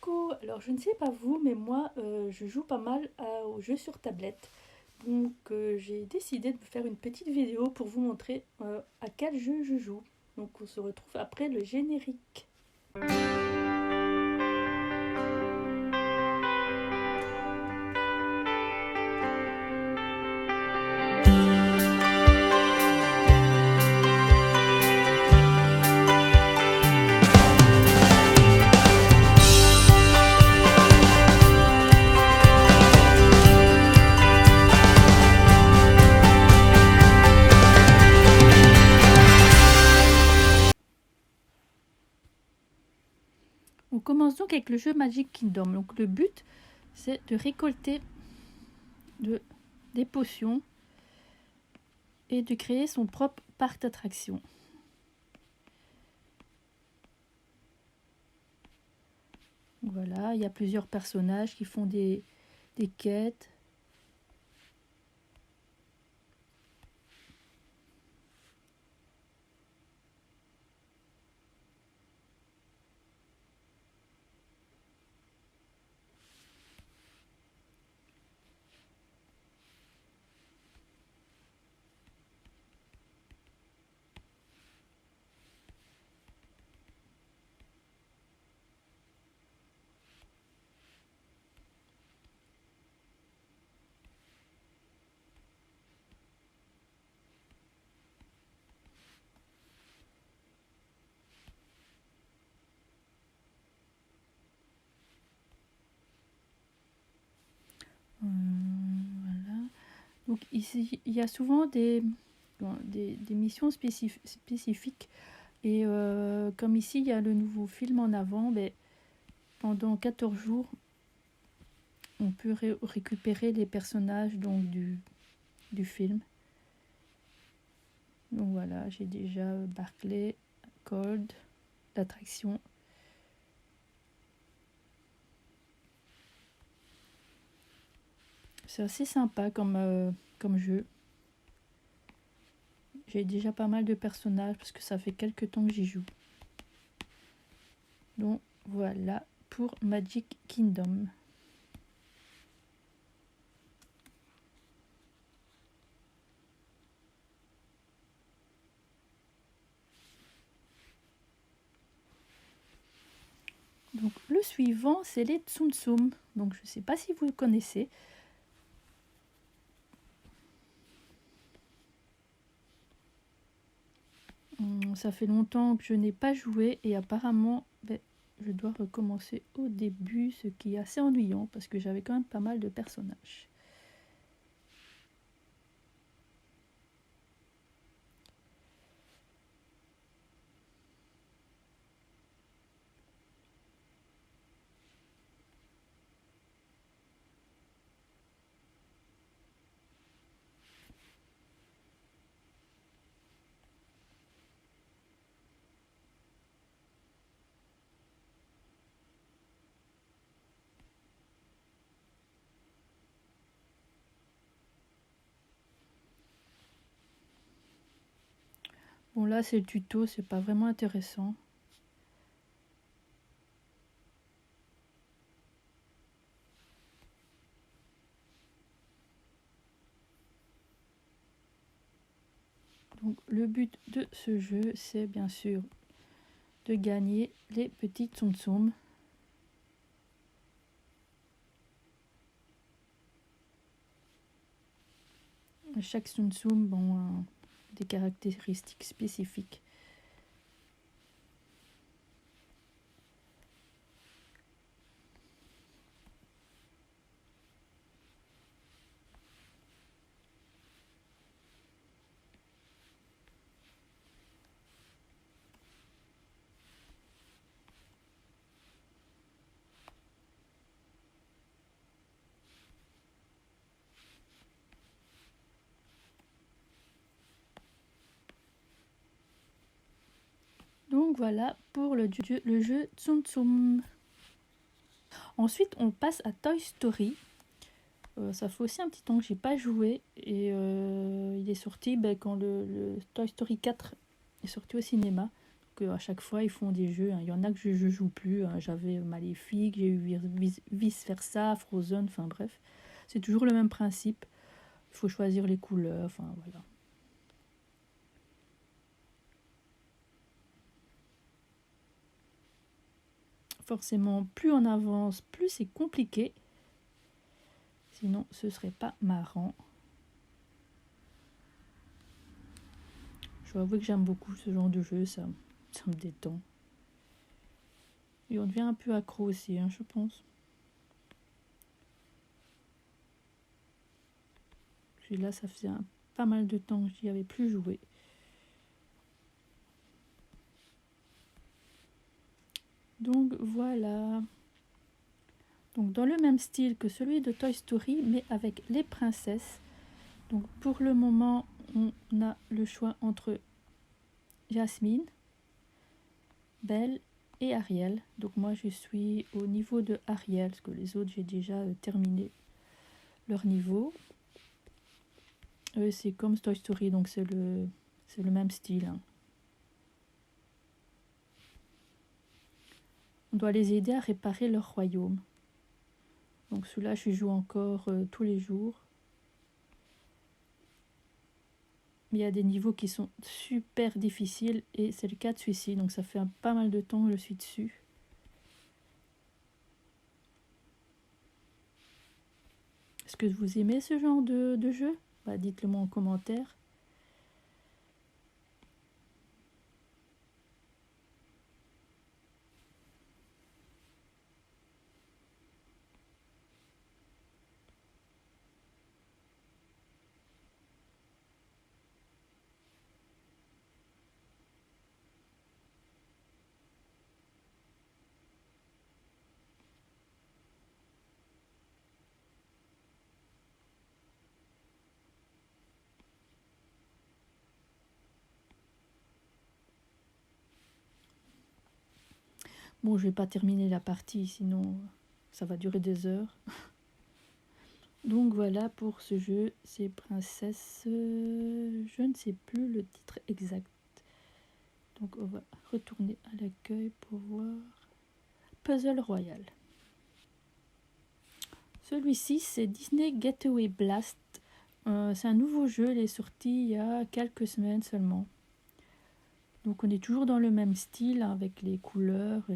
Coucou, alors je ne sais pas vous, mais moi je joue pas mal aux jeux sur tablette. Donc j'ai décidé de vous faire une petite vidéo pour vous montrer à quel jeu je joue. Donc on se retrouve après le générique. On commence donc avec le jeu Magic Kingdom. Donc le but c'est de récolter des potions et de créer son propre parc d'attractions. Voilà, il y a plusieurs personnages qui font des quêtes. Voilà. Donc ici, il y a souvent des missions spécifiques. Et comme ici, il y a le nouveau film en avant, mais pendant 14 jours, on peut récupérer les personnages donc, du film. Donc voilà, j'ai déjà Barclay, Cold, l'attraction. C'est assez sympa comme jeu. J'ai déjà pas mal de personnages parce que ça fait quelques temps que j'y joue. Donc voilà pour Magic Kingdom. Donc le suivant c'est les Tsum Tsum. Donc je ne sais pas si vous le connaissez. Ça fait longtemps que je n'ai pas joué et apparemment je dois recommencer au début, ce qui est assez ennuyant parce que j'avais quand même pas mal de personnages. Bon là c'est le tuto, c'est pas vraiment intéressant. Donc le but de ce jeu c'est bien sûr de gagner les petits Tsum Tsum. Chaque Tsum Tsum a des caractéristiques spécifiques. Donc voilà pour le jeu Tsum Tsum. Ensuite on passe à Toy Story. Ça fait aussi un petit temps que j'ai pas joué et il est sorti quand le Toy Story 4 est sorti au cinéma. qu'à chaque fois ils font des jeux, hein. Il y en a que je joue plus, hein. J'avais Maléfique, j'ai eu Vice Versa, Frozen, enfin bref. C'est toujours le même principe. Il faut choisir les couleurs, enfin voilà. Forcément, plus on avance, plus c'est compliqué. Sinon, ce serait pas marrant. Je dois avouer que j'aime beaucoup ce genre de jeu, ça me détend. Et on devient un peu accro aussi, hein, je pense. Celui-là, ça faisait pas mal de temps que j'y avais plus joué. Donc voilà. Donc dans le même style que celui de Toy Story, mais avec les princesses. Donc pour le moment, on a le choix entre Jasmine, Belle et Ariel. Donc moi je suis au niveau de Ariel, parce que les autres j'ai déjà terminé leur niveau. C'est comme Toy Story, donc c'est le même style, hein. On doit les aider à réparer leur royaume. Donc celui-là, je joue encore tous les jours. Il y a des niveaux qui sont super difficiles et c'est le cas de celui-ci. Donc ça fait pas mal de temps que je suis dessus. Est-ce que vous aimez ce genre de jeu? Dites-le moi en commentaire. Bon, je vais pas terminer la partie, sinon ça va durer des heures. Donc voilà pour ce jeu, c'est Princesse... je ne sais plus le titre exact. Donc on va retourner à l'accueil pour voir. Puzzle Royal. Celui-ci, c'est Disney Getaway Blast. C'est un nouveau jeu, il est sorti il y a quelques semaines seulement. Donc on est toujours dans le même style, hein, avec les couleurs et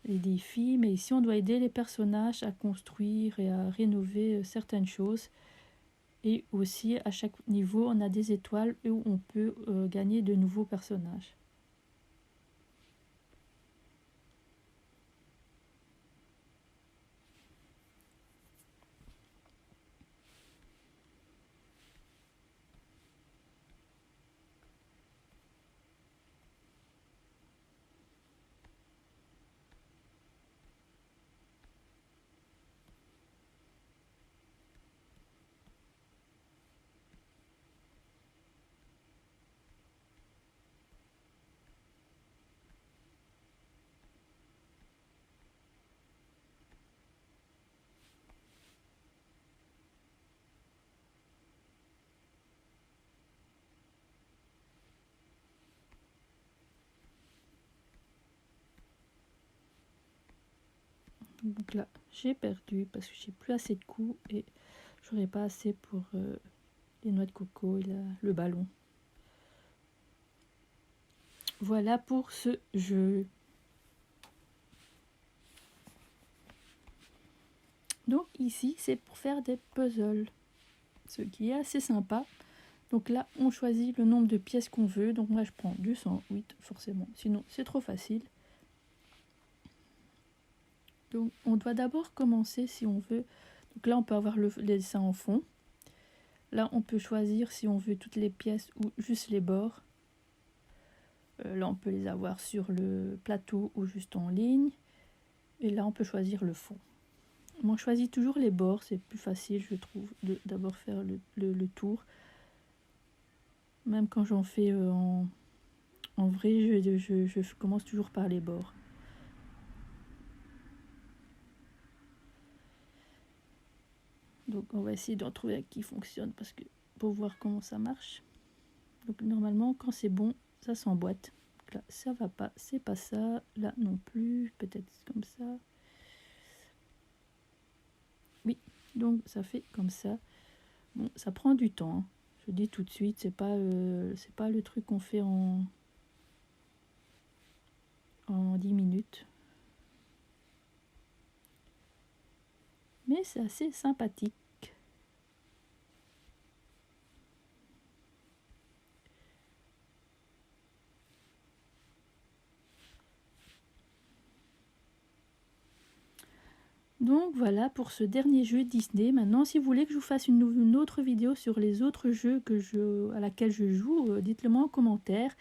les défis, mais ici on doit aider les personnages à construire et à rénover certaines choses. Et aussi à chaque niveau on a des étoiles où on peut gagner de nouveaux personnages. Donc là j'ai perdu parce que j'ai plus assez de coups et j'aurais pas assez pour les noix de coco et le ballon. Voilà pour ce jeu. Donc ici c'est pour faire des puzzles, ce qui est assez sympa. Donc là on choisit le nombre de pièces qu'on veut. Donc moi je prends du 108 forcément, sinon c'est trop facile. Donc on doit d'abord commencer si on veut. Donc là on peut avoir les dessins en fond. Là on peut choisir si on veut toutes les pièces ou juste les bords. Là on peut les avoir sur le plateau ou juste en ligne. Et là on peut choisir le fond. Moi je choisis toujours les bords, c'est plus facile je trouve d'abord faire le tour. Même quand j'en fais en vrai, je commence toujours par les bords. Donc on va essayer d'en trouver un qui fonctionne pour voir comment ça marche. Donc normalement quand c'est bon, ça s'emboîte. là, ça va pas, c'est pas ça, là non plus, peut-être comme ça. Oui, donc ça fait comme ça. Bon, ça prend du temps, hein. Je dis tout de suite, c'est pas le truc qu'on fait en 10 minutes. Mais c'est assez sympathique. Donc voilà pour ce dernier jeu Disney. Maintenant, si vous voulez que je vous fasse une autre vidéo sur les autres jeux à laquelle je joue, dites-le moi en commentaire.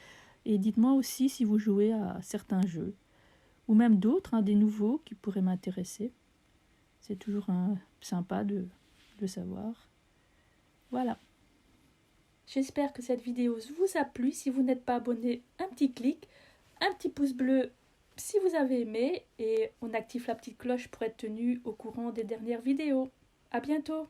Et dites-moi aussi si vous jouez à certains jeux. Ou même d'autres, hein, des nouveaux qui pourraient m'intéresser. C'est toujours sympa de le savoir. Voilà. J'espère que cette vidéo vous a plu. Si vous n'êtes pas abonné, un petit clic, un petit pouce bleu si vous avez aimé, et on active la petite cloche pour être tenu au courant des dernières vidéos. À bientôt!